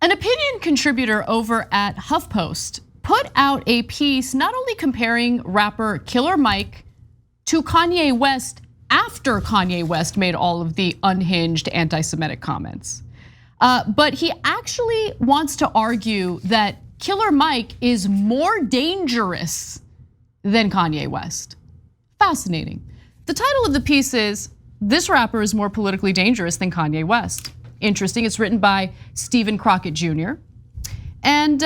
An opinion contributor over at HuffPost put out a piece not only comparing rapper Killer Mike to Kanye West after Kanye West made all of the unhinged anti-Semitic comments, but he actually wants to argue that Killer Mike is more dangerous than Kanye West. Fascinating. The title of the piece is, "This rapper is more politically dangerous than Kanye West." Interesting, it's written by Stephen Crockett Jr. And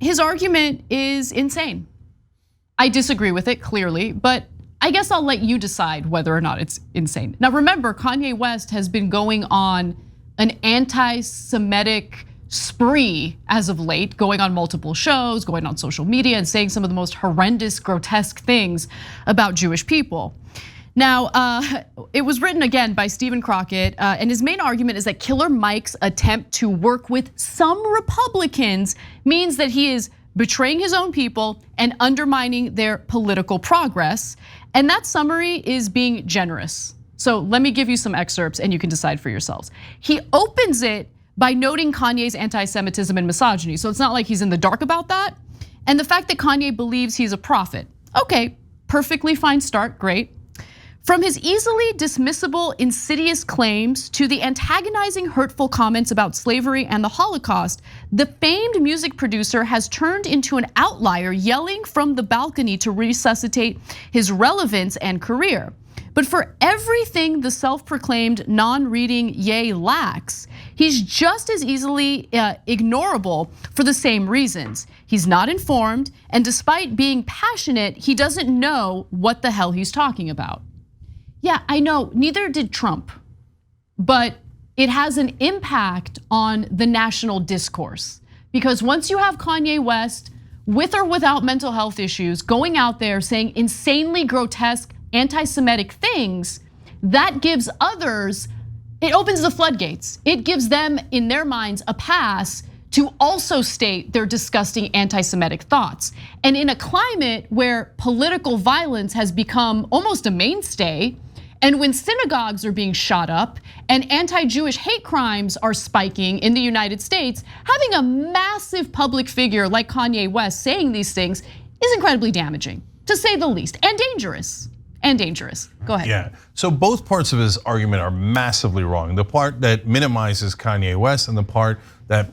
his argument is insane. I disagree with it, clearly, but I guess I'll let you decide whether or not it's insane. Now remember, Kanye West has been going on an anti-Semitic spree as of late, going on multiple shows, going on social media and saying some of the most horrendous, grotesque things about Jewish people. Now, it was written again by Stephen Crockett, and his main argument is that Killer Mike's attempt to work with some Republicans means that he is betraying his own people and undermining their political progress. And that summary is being generous. So let me give you some excerpts and you can decide for yourselves. He opens it by noting Kanye's anti-Semitism and misogyny. So it's not like he's in the dark about that. And the fact that Kanye believes he's a prophet. Okay, perfectly fine start, great. From his easily dismissible, insidious claims to the antagonizing, hurtful comments about slavery and the Holocaust, the famed music producer has turned into an outlier, yelling from the balcony to resuscitate his relevance and career. But for everything the self-proclaimed non-reading Ye lacks, he's just as easily ignorable for the same reasons. He's not informed, and despite being passionate, he doesn't know what the hell he's talking about. Yeah, I know, neither did Trump, but it has an impact on the national discourse. Because once you have Kanye West, with or without mental health issues, going out there saying insanely grotesque anti-Semitic things, that gives others, it opens the floodgates. It gives them, in their minds, a pass to also state their disgusting anti-Semitic thoughts. And in a climate where political violence has become almost a mainstay, and when synagogues are being shot up and anti-Jewish hate crimes are spiking in the United States, having a massive public figure like Kanye West saying these things is incredibly damaging, to say the least, and dangerous. And dangerous. Go ahead. Yeah, so both parts of his argument are massively wrong. The part that minimizes Kanye West and the part that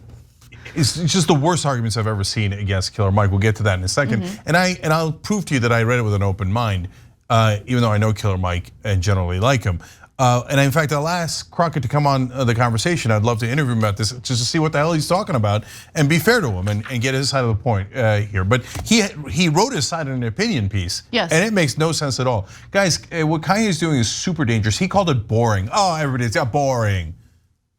is just the worst arguments I've ever seen against Killer Mike. We'll get to that in a second. And I'll prove to you that I read it with an open mind, even though I know Killer Mike and generally like him. And in fact, I'll ask Crockett to come on the conversation. I'd love to interview him about this just to see what the hell he's talking about and be fair to him and get his side of the point here. But he wrote his side in an opinion piece. Yes. And it makes no sense at all. Guys, what Kanye is doing is super dangerous. He called it boring. Oh, everybody's boring.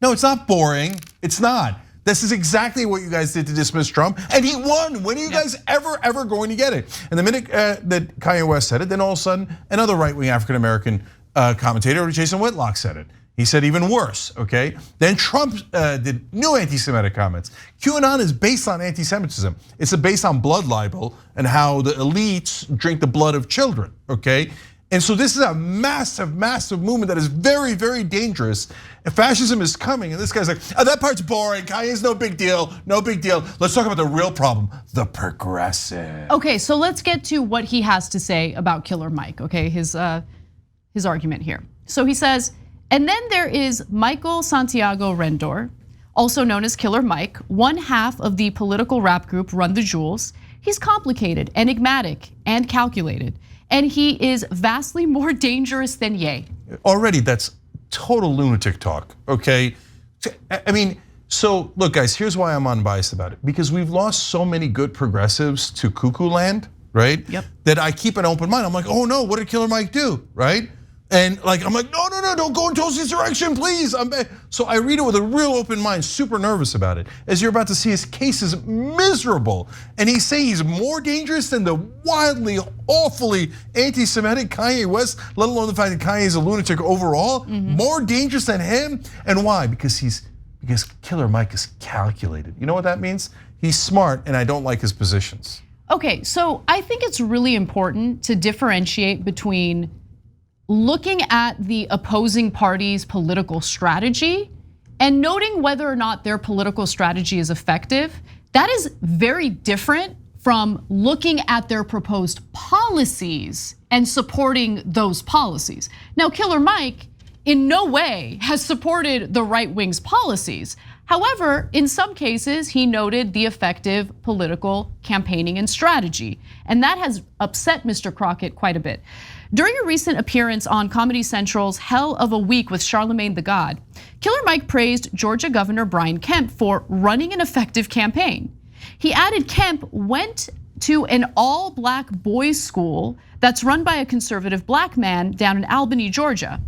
No, it's not boring. It's not. This is exactly what you guys did to dismiss Trump, and he won. When are you guys ever going to get it? And the minute that Kanye West said it, then all of a sudden another right-wing African-American commentator, Jason Whitlock, said it. He said even worse, okay? Then Trump did new anti-Semitic comments. QAnon is based on anti-Semitism. It's based on blood libel and how the elites drink the blood of children, okay? And so this is a massive, massive movement that is very, very dangerous. And fascism is coming, and this guy's like, oh, that part's boring. Kanye's no big deal, no big deal. Let's talk about the real problem, the progressive. Okay, so let's get to what he has to say about Killer Mike, okay? His argument here. So he says, and then there is Michael Santiago Rendor, also known as Killer Mike, one half of the political rap group Run the Jewels. He's complicated, enigmatic, and calculated. And he is vastly more dangerous than Ye. Already, that's total lunatic talk, okay? I mean, so look guys, here's why I'm unbiased about it. Because we've lost so many good progressives to cuckoo land, right? Yep. That I keep an open mind. I'm like, oh no, what did Killer Mike do, right? And like, I'm like, no, don't go in Tulsi's direction, please. So I read it with a real open mind, super nervous about it. As you're about to see, his case is miserable. And he's saying he's more dangerous than the wildly, awfully anti-Semitic Kanye West, let alone the fact that Kanye is a lunatic overall. More dangerous than him, and why? Because Killer Mike is calculated. You know what that means? He's smart, and I don't like his positions. Okay, so I think it's really important to differentiate between looking at the opposing party's political strategy and noting whether or not their political strategy is effective, that is very different from looking at their proposed policies and supporting those policies. Now, Killer Mike in no way has supported the right wing's policies. However, in some cases, he noted the effective political campaigning and strategy, and that has upset Mr. Crockett quite a bit. During a recent appearance on Comedy Central's Hell of a Week with Charlemagne the God, Killer Mike praised Georgia Governor Brian Kemp for running an effective campaign. He added Kemp went to an all-black boys' school that's run by a conservative black man down in Albany, Georgia.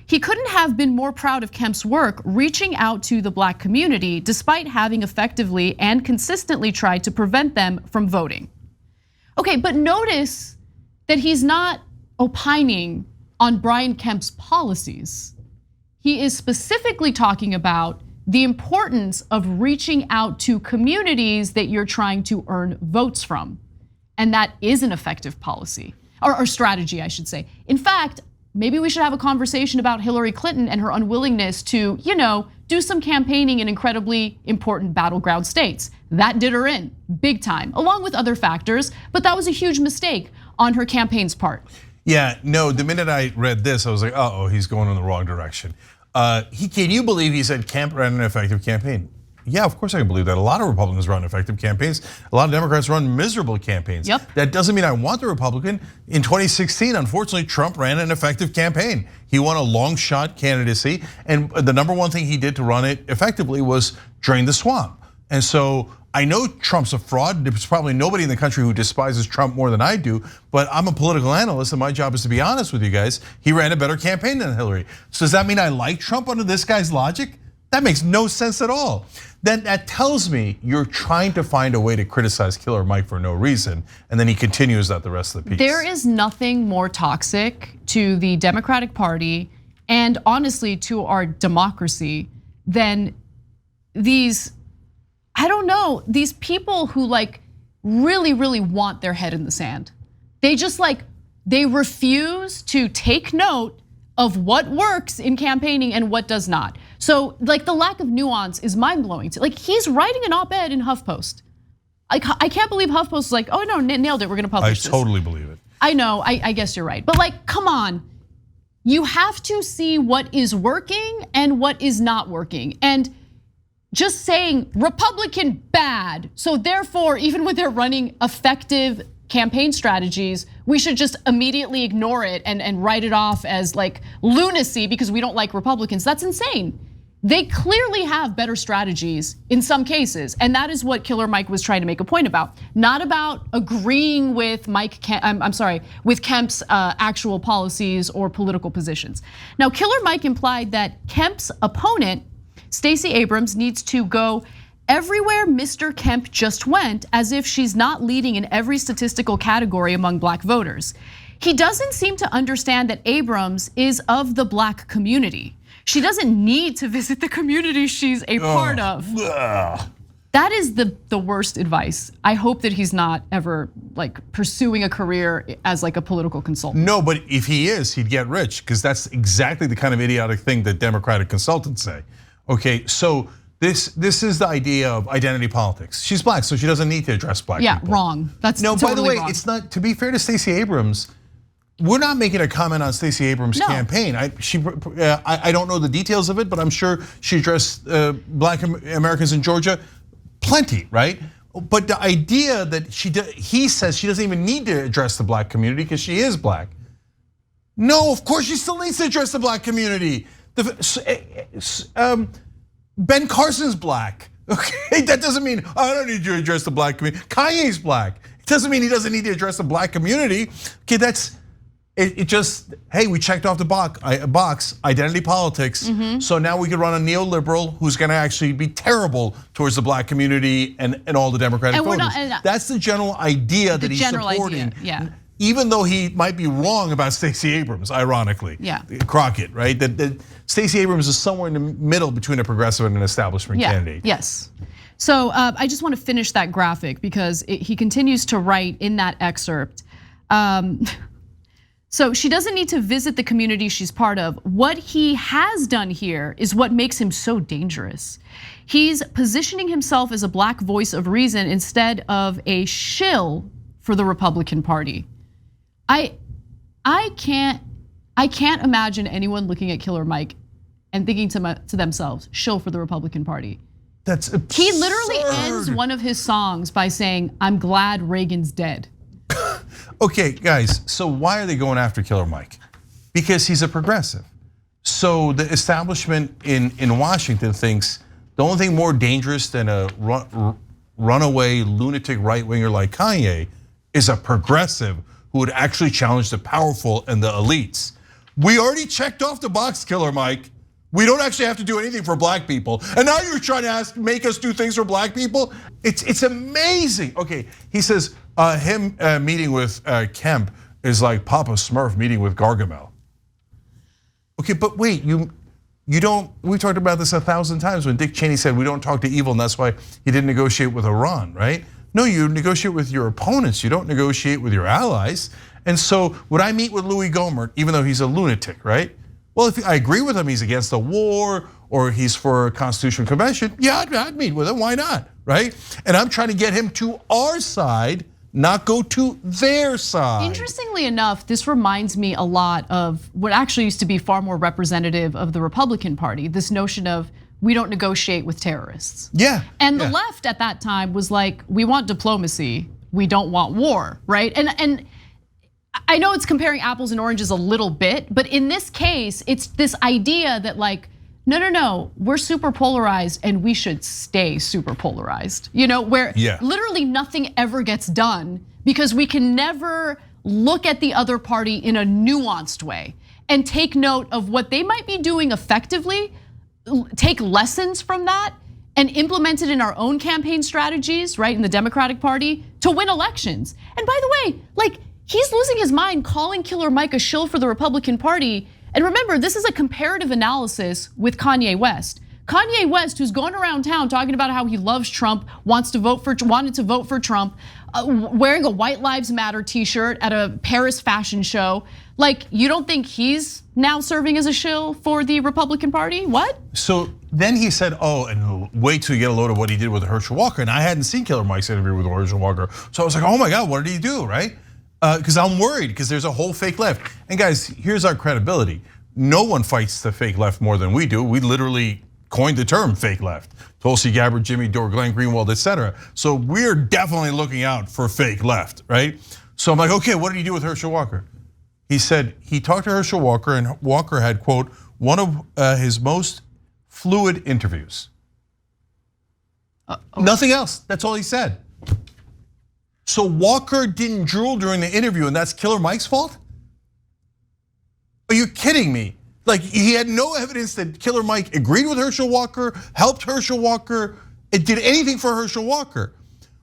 He couldn't have been more proud of Kemp's work reaching out to the black community despite having effectively and consistently tried to prevent them from voting. Okay, but notice that he's not opining on Brian Kemp's policies. He is specifically talking about the importance of reaching out to communities that you're trying to earn votes from. And that is an effective policy, or strategy, I should say. In fact, maybe we should have a conversation about Hillary Clinton and her unwillingness to, do some campaigning in incredibly important battleground states. That did her in, big time, along with other factors, but that was a huge mistake on her campaign's part. Yeah, no, the minute I read this, I was like, uh-oh, he's going in the wrong direction. Can you believe he said Kemp ran an effective campaign? Yeah, of course I can believe that. A lot of Republicans run effective campaigns. A lot of Democrats run miserable campaigns. Yep. That doesn't mean I want the Republican. In 2016, unfortunately, Trump ran an effective campaign. He won a long shot candidacy, and the number one thing he did to run it effectively was drain the swamp. And so I know Trump's a fraud. There's probably nobody in the country who despises Trump more than I do, but I'm a political analyst and my job is to be honest with you guys. He ran a better campaign than Hillary. So does that mean I like Trump under this guy's logic? That makes no sense at all. Then that tells me you're trying to find a way to criticize Killer Mike for no reason, and then he continues that the rest of the piece. There is nothing more toxic to the Democratic Party and honestly to our democracy than these, I don't know, these people who really want their head in the sand. They just they refuse to take note of what works in campaigning and what does not. So the lack of nuance is mind-blowing. He's writing an op-ed in HuffPost. I can't believe HuffPost is like, oh no, nailed it, we're gonna publish this. I totally believe it. I know, I guess you're right. But come on, you have to see what is working and what is not working. And just saying Republican bad, so therefore, even when they're running effective campaign strategies, we should just immediately ignore it and write it off as lunacy because we don't like Republicans. That's insane. They clearly have better strategies in some cases, and that is what Killer Mike was trying to make a point about. Not about agreeing with with Kemp's actual policies or political positions. Now, Killer Mike implied that Kemp's opponent, Stacey Abrams, needs to go everywhere Mr. Kemp just went, as if she's not leading in every statistical category among black voters. He doesn't seem to understand that Abrams is of the black community. She doesn't need to visit the community she's a part of. That is the worst advice. I hope that he's not ever pursuing a career as a political consultant. No, but if he is, he'd get rich because that's exactly the kind of idiotic thing that Democratic consultants say. Okay, so this is the idea of identity politics. She's black, so she doesn't need to address black people. Yeah, wrong. That's no. Totally by the way, wrong. It's not. To be fair to Stacey Abrams, we're not making a comment on Stacey Abrams' campaign. I don't know the details of it, but I'm sure she addressed black Americans in Georgia plenty, right? But the idea that he says she doesn't even need to address the black community because she is black. No, of course she still needs to address the black community. Ben Carson's black. Okay, that doesn't mean I don't need you to address the black community. Kanye's black. It doesn't mean he doesn't need to address the black community. Okay, that's it. Just hey, we checked off the box. Identity politics. So now we can run a neoliberal who's going to actually be terrible towards the black community and all the Democratic voters. That's the general idea that he's supporting. Yeah. Even though he might be wrong about Stacey Abrams, ironically, Crockett, right? That Stacey Abrams is somewhere in the middle between a progressive and an establishment candidate. Yes. So I just want to finish that graphic because he continues to write in that excerpt. So she doesn't need to visit the community she's part of. What he has done here is what makes him so dangerous. He's positioning himself as a black voice of reason instead of a shill for the Republican Party. I can't imagine anyone looking at Killer Mike and thinking to themselves, shill for the Republican Party. That's absurd. He literally ends one of his songs by saying, "I'm glad Reagan's dead." Okay, guys, so why are they going after Killer Mike? Because he's a progressive. So the establishment in Washington thinks the only thing more dangerous than a runaway lunatic right-winger like Kanye is a progressive who would actually challenge the powerful and the elites. We already checked off the box, Killer Mike. We don't actually have to do anything for black people. And now you're trying to make us do things for black people? It's amazing. Okay, he says him meeting with Kemp is like Papa Smurf meeting with Gargamel. Okay, but wait, you don't, we talked about this 1,000 times when Dick Cheney said we don't talk to evil and that's why he didn't negotiate with Iran, right? No, you negotiate with your opponents, you don't negotiate with your allies. And so would I meet with Louis Gohmert, even though he's a lunatic, right? Well, if I agree with him, he's against the war or he's for a constitutional convention, yeah, I'd meet with him, why not, right? And I'm trying to get him to our side, not go to their side. Interestingly enough, this reminds me a lot of what actually used to be far more representative of the Republican Party, this notion of we don't negotiate with terrorists. Yeah. And the left at that time was like, we want diplomacy, we don't want war, right? And I know it's comparing apples and oranges a little bit, but in this case, it's this idea that like, no, we're super polarized and we should stay super polarized. You know, where literally nothing ever gets done because we can never look at the other party in a nuanced way and take note of what they might be doing effectively, take lessons from that and implement it in our own campaign strategies, right, in the Democratic Party to win elections. And by the way, like, he's losing his mind calling Killer Mike a shill for the Republican Party. And remember, this is a comparative analysis with Kanye West. Kanye West, who's going around town talking about how he loves Trump, wanted to vote for Trump, wearing a White Lives Matter t-shirt at a Paris fashion show. Like, you don't think he's now serving as a shill for the Republican Party? What? So then he said, and wait till you get a load of what he did with Herschel Walker. And I hadn't seen Killer Mike's interview with Herschel Walker. So I was like, oh my God, what did he do, right? Because I'm worried, because there's a whole fake left. And guys, here's our credibility. No one fights the fake left more than we do. We literally coined the term fake left. Tulsi Gabbard, Jimmy Dore, Glenn Greenwald, etc. So we're definitely looking out for fake left, right? So I'm like, okay, what did he do with Herschel Walker? He said he talked to Herschel Walker and Walker had, quote, one of his most fluid interviews. Nothing else, that's all he said. So Walker didn't drool during the interview and that's Killer Mike's fault? Are you kidding me? Like, he had no evidence that Killer Mike agreed with Herschel Walker, helped Herschel Walker, it did anything for Herschel Walker.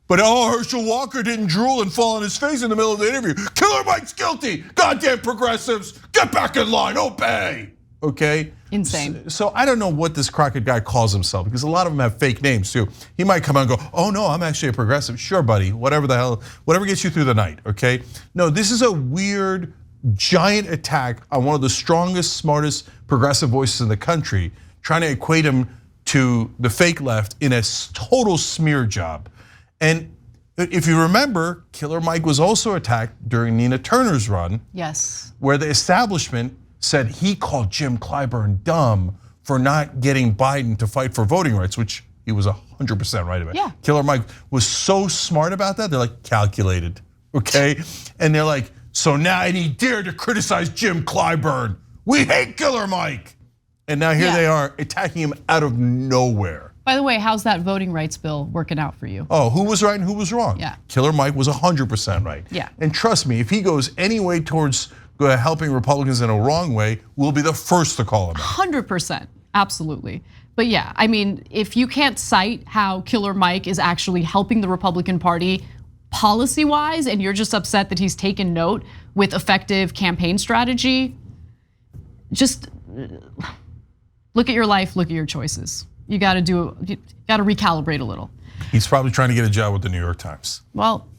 But Herschel Walker didn't drool and fall on his face in the middle of the interview. Killer Mike's guilty, goddamn progressives, get back in line, obey. Okay? Insane. So I don't know what this Crockett guy calls himself because a lot of them have fake names too. He might come out and go, oh no, I'm actually a progressive. Sure, buddy, whatever the hell, whatever gets you through the night, okay? No, this is a weird, giant attack on one of the strongest, smartest progressive voices in the country, trying to equate him to the fake left in a total smear job. And if you remember, Killer Mike was also attacked during Nina Turner's run. Yes. Where the establishment said he called Jim Clyburn dumb for not getting Biden to fight for voting rights, which he was 100% right about. Yeah. Killer Mike was so smart about that, they're like calculated, okay? And they're like, so now and he dared to criticize Jim Clyburn. We hate Killer Mike. And now here they are attacking him out of nowhere. By the way, how's that voting rights bill working out for you? Oh, who was right and who was wrong? Yeah. Killer Mike was 100% right. Yeah. And trust me, if he goes any way towards helping Republicans in a wrong way, we'll be the first to call him out. 100%, absolutely. But yeah, I mean, if you can't cite how Killer Mike is actually helping the Republican Party policy-wise, and you're just upset that he's taken note with effective campaign strategy, just look at your life, look at your choices. You gotta recalibrate a little. He's probably trying to get a job with the New York Times. Well,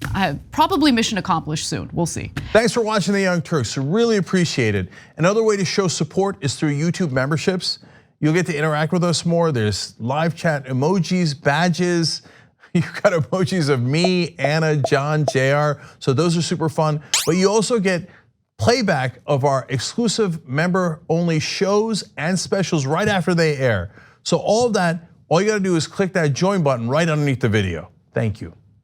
probably mission accomplished soon. We'll see. Thanks for watching The Young Turks. Really appreciate it. Another way to show support is through YouTube memberships. You'll get to interact with us more. There's live chat emojis, badges. You've got emojis of me, Anna, John, JR. So those are super fun. But you also get playback of our exclusive member-only shows and specials right after they air. So all of that, all you gotta do is click that join button right underneath the video. Thank you.